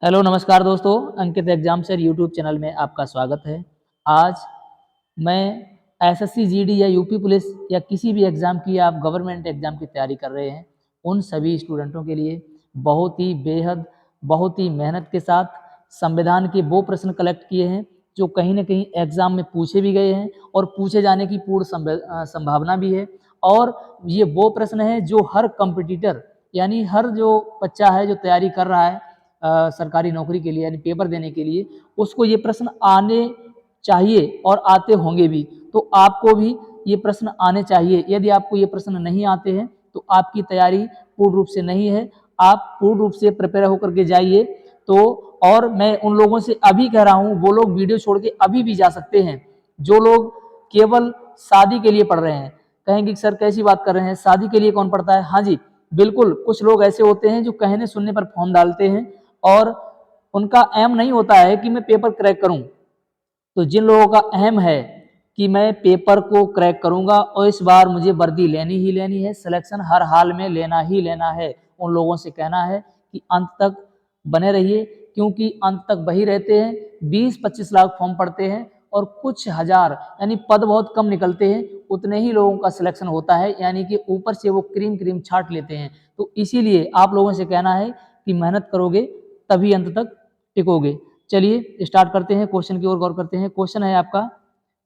Hello नमस्कार दोस्तों, अंकित exam sir YouTube channel में आपका स्वागत है। आज मैं एसएससी जीडी या यूपी पुलिस या किसी भी एग्ज़ाम की आप गवर्नमेंट एग्ज़ाम की तैयारी कर रहे हैं, उन सभी स्टूडेंटों के लिए बहुत ही मेहनत के साथ संविधान के वो प्रश्न कलेक्ट किए हैं जो कहीं न कहीं एग्ज़ाम में पूछे भी गए हैं और पूछे जाने की पूर्ण संभावना भी है। और ये वो प्रश्न है जो हर कॉम्पिटिटर यानी हर जो बच्चा है जो तैयारी कर रहा है सरकारी नौकरी के लिए यानी पेपर देने के लिए, उसको ये प्रश्न आने चाहिए और आते होंगे भी। तो आपको भी ये प्रश्न आने चाहिए। यदि आपको ये प्रश्न नहीं आते हैं तो आपकी तैयारी पूर्ण रूप से नहीं है। आप पूर्ण रूप से प्रिपेयर होकर के जाइए। तो और मैं उन लोगों से अभी कह रहा हूँ, वो लोग वीडियो छोड़ के अभी भी जा सकते हैं जो लोग केवल शादी के लिए पढ़ रहे हैं। कहेंगे कि सर कैसी बात कर रहे हैं, शादी के लिए कौन पढ़ता है? हाँ जी, बिल्कुल। कुछ लोग ऐसे होते हैं जो कहने सुनने पर फॉर्म डालते हैं और उनका एम नहीं होता है कि मैं पेपर क्रैक करूं। तो जिन लोगों का अहम है कि मैं पेपर को क्रैक करूंगा और इस बार मुझे वर्दी लेनी ही लेनी है, सिलेक्शन हर हाल में लेना ही लेना है, उन लोगों से कहना है कि अंत तक बने रहिए, क्योंकि अंत तक वही रहते हैं। 20-25 लाख फॉर्म पड़ते हैं और कुछ हजार यानी पद बहुत कम निकलते हैं, उतने ही लोगों का सिलेक्शन होता है, यानी कि ऊपर से वो क्रीम क्रीम छाट लेते हैं। तो इसीलिए आप लोगों से कहना है कि मेहनत करोगे तभी अंत तक टिकोगे। चलिए स्टार्ट करते हैं, क्वेश्चन की ओर गौर करते हैं। क्वेश्चन है आपका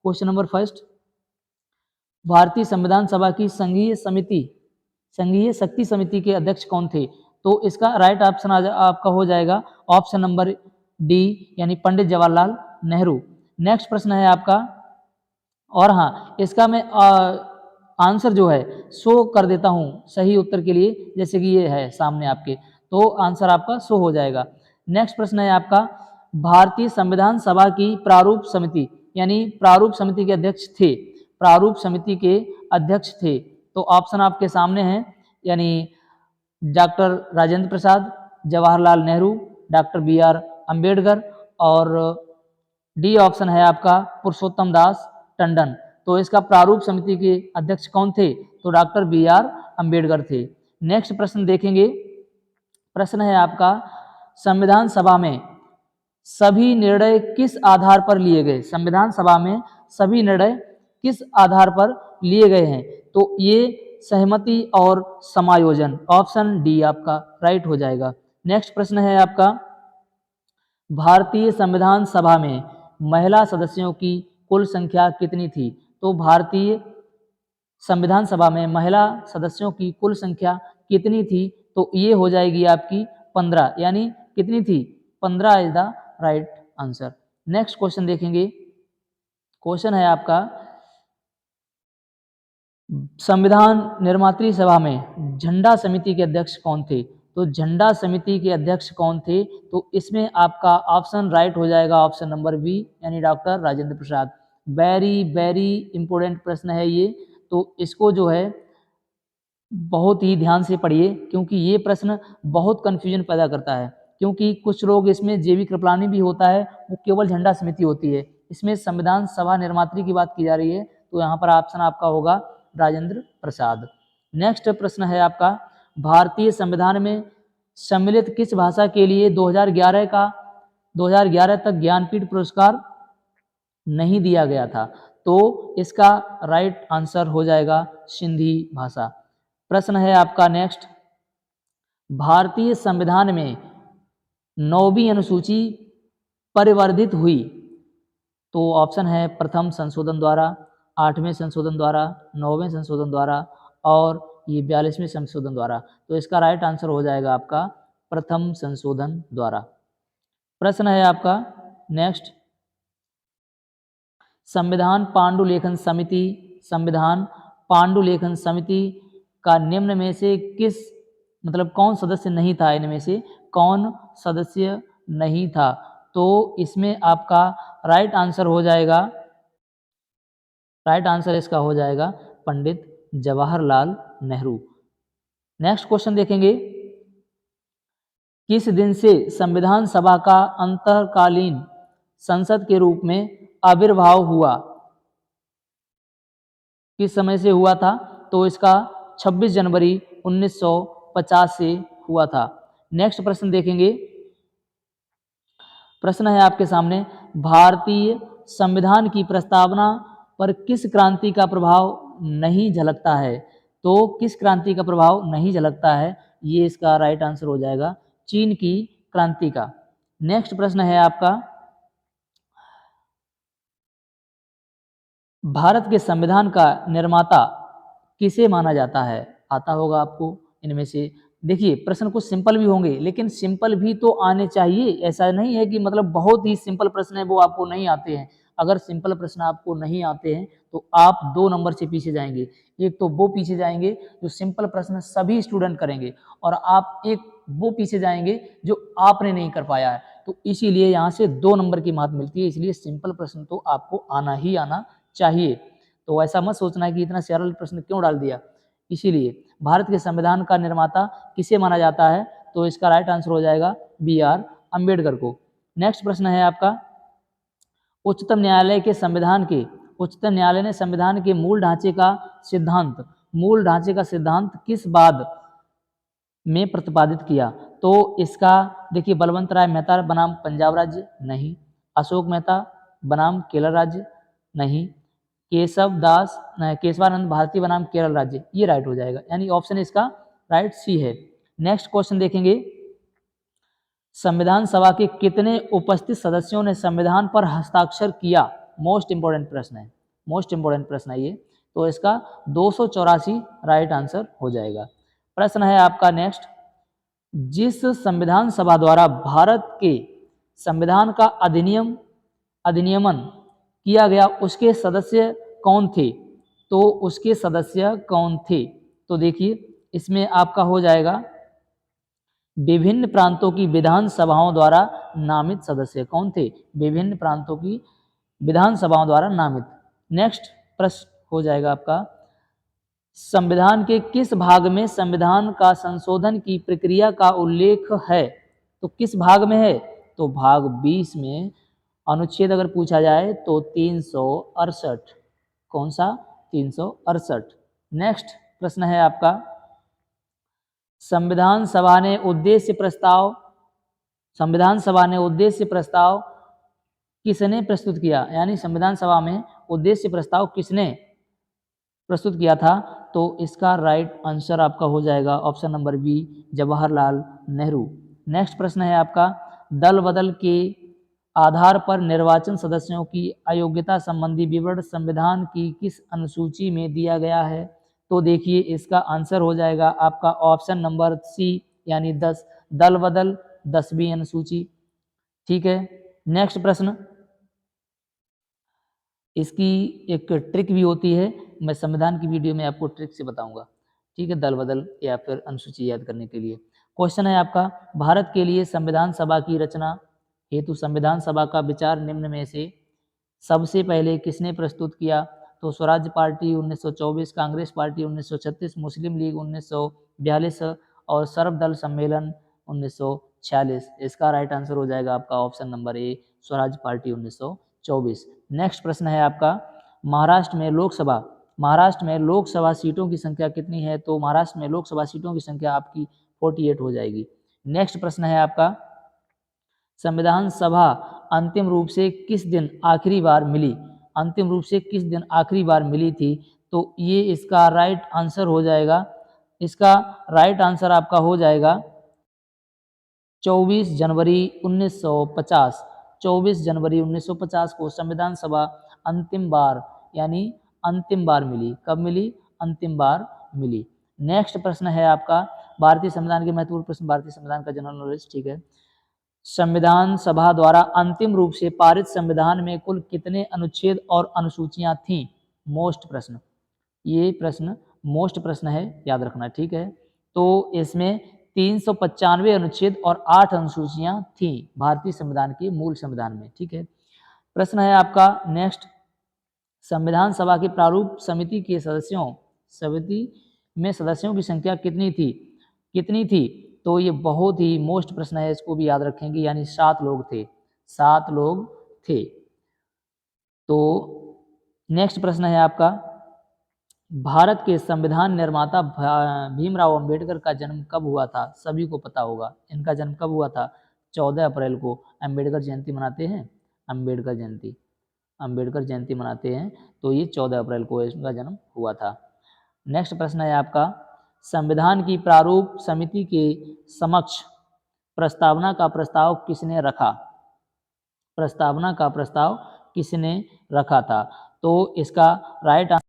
क्वेश्चन नंबर फर्स्ट, भारतीय संविधान सभा की संघीय शक्ति समिति के अध्यक्ष कौन थे? तो इसका राइट ऑप्शन आपका हो जाएगा ऑप्शन नंबर डी, यानी पंडित जवाहरलाल नेहरू। नेक्स्ट प्रश्न है आपका, और हाँ इसका मैं आंसर जो है शो कर देता हूँ सही उत्तर के लिए, जैसे कि ये है सामने आपके, तो आंसर आपका शो हो जाएगा। नेक्स्ट प्रश्न है आपका, भारतीय संविधान सभा की प्रारूप समिति यानी प्रारूप समिति के अध्यक्ष थे, प्रारूप समिति के अध्यक्ष थे। तो ऑप्शन आपके सामने हैं, यानी doctor Rajendra Prasad, Jawaharlal Nehru, doctor B R Ambedkar और डी ऑप्शन है आपका पुरुषोत्तम दास टंडन। तो इसका प्रारूप समिति के अध्यक्ष कौन थे? तो डॉक्टर बी आर अम्बेडकर थे। नेक्स्ट प्रश्न देखेंगे, प्रश्न है आपका, संविधान सभा में सभी निर्णय किस आधार पर लिए गए? संविधान सभा में सभी निर्णय किस आधार पर लिए गए हैं? तो ये सहमति और समायोजन, ऑप्शन डी आपका राइट हो जाएगा। नेक्स्ट प्रश्न है आपका, भारतीय संविधान सभा में महिला सदस्यों की कुल संख्या कितनी थी? तो भारतीय संविधान सभा में महिला सदस्यों की कुल संख्या कितनी थी? तो ये हो जाएगी आपकी 15, यानी कितनी थी? 15 is the right answer. Next question देखेंगे, क्वेश्चन है आपका, संविधान निर्मात्री सभा में झंडा समिति के अध्यक्ष कौन थे? तो झंडा समिति के अध्यक्ष कौन थे? तो इसमें आपका ऑप्शन राइट हो जाएगा ऑप्शन नंबर बी, यानी डॉक्टर राजेंद्र प्रसाद। वेरी वेरी इंपॉर्टेंट प्रश्न है ये, तो इसको जो है बहुत ही ध्यान से पढ़िए, क्योंकि ये प्रश्न बहुत कन्फ्यूजन पैदा करता है। क्योंकि कुछ लोग इसमें जेबी कृपलानी भी होता है, वो केवल झंडा समिति होती है, इसमें संविधान सभा निर्मात्री की बात की जा रही है, तो यहाँ पर ऑप्शन आपका होगा राजेंद्र प्रसाद। नेक्स्ट प्रश्न है आपका, भारतीय संविधान में सम्मिलित किस भाषा के लिए 2011 तक ज्ञानपीठ पुरस्कार नहीं दिया गया था? तो इसका राइट आंसर हो जाएगा सिंधी भाषा। प्रश्न है आपका नेक्स्ट, भारतीय संविधान में 9वीं अनुसूची परिवर्धित हुई? तो ऑप्शन है प्रथम संशोधन द्वारा, 8वें संशोधन द्वारा, 9वें संशोधन द्वारा और ये 42वें संशोधन द्वारा। तो इसका राइट आंसर हो जाएगा आपका प्रथम संशोधन द्वारा। प्रश्न है आपका नेक्स्ट, संविधान पांडुलेखन समिति का निम्न में से कौन सदस्य नहीं था? इनमें से कौन सदस्य नहीं था? तो इसमें आपका राइट आंसर इसका हो जाएगा पंडित जवाहरलाल नेहरू। नेक्स्ट क्वेश्चन देखेंगे, किस दिन से संविधान सभा का अंतःकालीन संसद के रूप में आविर्भाव हुआ? किस समय से हुआ था? तो इसका 26 जनवरी 1950 से हुआ था। नेक्स्ट प्रश्न देखेंगे, प्रश्न है आपके सामने, भारतीय संविधान की प्रस्तावना पर किस क्रांति का प्रभाव नहीं झलकता है? तो किस क्रांति का प्रभाव नहीं झलकता है? ये इसका राइट आंसर हो जाएगा चीन की क्रांति का। नेक्स्ट प्रश्न है आपका, भारत के संविधान का निर्माता किसे माना जाता है? आता होगा आपको इनमें से। देखिए प्रश्न कुछ सिंपल भी होंगे, लेकिन सिंपल भी तो आने चाहिए। ऐसा नहीं है कि मतलब बहुत ही सिंपल प्रश्न है वो आपको नहीं आते हैं। अगर सिंपल प्रश्न आपको नहीं आते हैं तो आप 2 नंबर से पीछे जाएंगे। एक तो वो पीछे जाएंगे जो सिंपल प्रश्न सभी स्टूडेंट करेंगे, और आप एक वो पीछे जाएंगे जो आपने नहीं कर पाया है। तो इसीलिए यहाँ से 2 नंबर की मात मिलती है। इसलिए सिंपल प्रश्न तो आपको आना ही आना चाहिए। तो ऐसा मत सोचना है कि इतना सरल प्रश्न क्यों डाल दिया। इसीलिए भारत के संविधान का निर्माता किसे माना जाता है? तो इसका राइट आंसर हो जाएगा BR अम्बेडकर को। नेक्स्ट प्रश्न है आपका, उच्चतम न्यायालय ने संविधान के मूल ढांचे का सिद्धांत किस बाद में प्रतिपादित किया? तो इसका देखिए, बलवंत राय मेहता बनाम पंजाब राज्य नहीं, अशोक मेहता बनाम केरल राज्य नहीं, केशवानंद भारती बनाम केरल राज्य, ये राइट हो जाएगा। यानी ऑप्शन इसका राइट सी है। नेक्स्ट क्वेश्चन देखेंगे, संविधान सभा के कितने उपस्थित सदस्यों ने संविधान पर हस्ताक्षर किया? मोस्ट इंपोर्टेंट प्रश्न है ये। तो इसका 284 राइट आंसर हो जाएगा। प्रश्न है आपका नेक्स्ट, जिस संविधान सभा द्वारा भारत के संविधान का अधिनियमन किया गया उसके सदस्य कौन थे? तो उसके सदस्य कौन थे? तो देखिए इसमें आपका हो जाएगा विभिन्न प्रांतों की विधानसभाओं द्वारा नामित सदस्य कौन थे? विभिन्न प्रांतों की विधानसभाओं द्वारा नामित। नेक्स्ट प्रश्न हो जाएगा आपका, संविधान के किस भाग में संविधान का संशोधन की प्रक्रिया का उल्लेख है? तो किस भाग में है? तो भाग 20 में। अनुच्छेद अगर पूछा जाए तो 368। कौन सा? 368। नेक्स्ट प्रश्न है आपका, संविधान सभा ने उद्देश्य प्रस्ताव किसने प्रस्तुत किया? यानी संविधान सभा में उद्देश्य प्रस्ताव किसने प्रस्तुत किया था? तो इसका राइट आंसर आपका हो जाएगा option number B, Jawaharlal Nehru. Next प्रश्न है आपका, दल बदल के आधार पर निर्वाचन सदस्यों की अयोग्यता संबंधी विवरण संविधान की किस अनुसूची में दिया गया है? तो देखिए इसका आंसर हो जाएगा आपका ऑप्शन नंबर सी, यानी 10, दल बदल 10वीं अनुसूची। ठीक है। नेक्स्ट प्रश्न, इसकी एक ट्रिक भी होती है, मैं संविधान की वीडियो में आपको ट्रिक से बताऊंगा। ठीक है, दल बदल या फिर अनुसूची याद करने के लिए। क्वेश्चन है आपका, भारत के लिए संविधान सभा की रचना हेतु संविधान सभा का विचार निम्न में से सबसे पहले किसने प्रस्तुत किया? तो स्वराज पार्टी 1924, कांग्रेस पार्टी 1936, मुस्लिम लीग 1942 और सर्वदल सम्मेलन 1946। इसका राइट आंसर हो जाएगा आपका option number A, Swaraj party 1924। Next प्रश्न है आपका, महाराष्ट्र में लोकसभा सीटों की संख्या कितनी है? तो महाराष्ट्र में लोकसभा सीटों की संख्या आपकी 48 हो जाएगी। नेक्स्ट प्रश्न है आपका, संविधान सभा अंतिम रूप से किस दिन आखिरी बार मिली थी? तो ये इसका राइट आंसर हो जाएगा, इसका राइट आंसर आपका हो जाएगा 24 जनवरी 1950। 24 जनवरी 1950 को संविधान सभा अंतिम बार मिली। कब मिली? अंतिम बार मिली। नेक्स्ट प्रश्न है आपका, भारतीय संविधान के महत्वपूर्ण प्रश्न, भारतीय संविधान का जनरल नॉलेज। ठीक है, संविधान सभा द्वारा अंतिम रूप से पारित संविधान में कुल कितने अनुच्छेद और अनुसूचियां थीं? मोस्ट प्रश्न, ये प्रश्न मोस्ट प्रश्न है, याद रखना। ठीक है, तो इसमें 395 अनुच्छेद और 8 अनुसूचियां थीं भारतीय संविधान के मूल संविधान में। ठीक है, प्रश्न है आपका नेक्स्ट, संविधान सभा के प्रारूप समिति में सदस्यों की संख्या कितनी थी? तो ये बहुत ही मोस्ट प्रश्न है, इसको भी याद रखेंगे, यानी 7 लोग थे। तो नेक्स्ट प्रश्न है आपका, भारत के संविधान निर्माता भीमराव अंबेडकर का जन्म कब हुआ था? सभी को पता होगा इनका जन्म कब हुआ था। 14 अप्रैल को अम्बेडकर जयंती मनाते हैं, अम्बेडकर जयंती मनाते हैं, तो ये 14 अप्रैल को इनका जन्म हुआ था। नेक्स्ट प्रश्न है आपका, संविधान की प्रारूप समिति के समक्ष प्रस्तावना का प्रस्ताव किसने रखा? प्रस्तावना का प्रस्ताव किसने रखा था? तो इसका right answer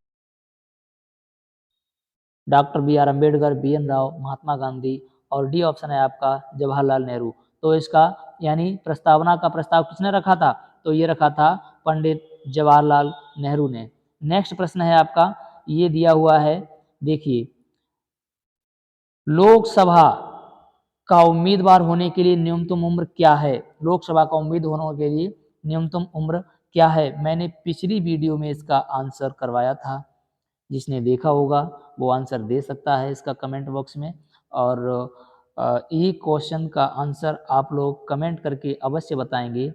doctor B R Ambedkar, B N Rao, Mahatma Gandhi, और डी ऑप्शन है आपका जवाहरलाल नेहरू। तो इसका यानी प्रस्तावना का प्रस्ताव किसने रखा था? तो ये रखा था पंडित जवाहरलाल नेहरू ने। नेक्स्ट प्रश्न है आपका, ये दिया हुआ है, देखिए, लोकसभा का उम्मीदवार होने के लिए न्यूनतम उम्र क्या है? लोकसभा का उम्मीदवार होने के लिए न्यूनतम उम्र क्या है? मैंने पिछली वीडियो में इसका आंसर करवाया था, जिसने देखा होगा वो आंसर दे सकता है इसका कमेंट बॉक्स में। और ये क्वेश्चन का आंसर आप लोग कमेंट करके अवश्य बताएंगे,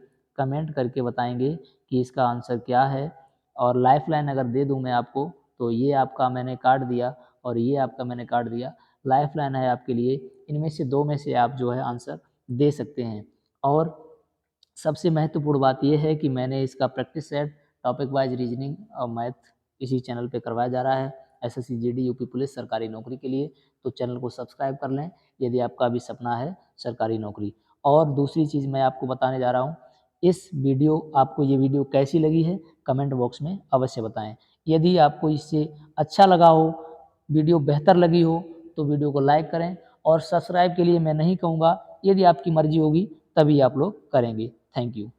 कि इसका आंसर क्या है। और लाइफलाइन अगर दे दूं मैं आपको, तो ये आपका मैंने काट दिया और ये आपका मैंने काट दिया, लाइफलाइन है आपके लिए, इनमें से 2 में से आप जो है आंसर दे सकते हैं। और सबसे महत्वपूर्ण बात यह है कि मैंने इसका practice set, topic wise reasoning और मैथ इसी चैनल पे करवाया जा रहा है, एसएससी जीडी यूपी पुलिस सरकारी नौकरी के लिए। तो चैनल को सब्सक्राइब कर लें यदि आपका भी सपना है सरकारी नौकरी। और दूसरी चीज़ मैं आपको बताने जा रहा हूँ, आपको ये वीडियो कैसी लगी है कमेंट बॉक्स में अवश्य बताएं। यदि आपको इससे अच्छा लगा हो, वीडियो बेहतर लगी हो, तो वीडियो को लाइक करें। और सब्सक्राइब के लिए मैं नहीं कहूँगा, यदि आपकी मर्जी होगी तभी आप लोग करेंगे। Thank you.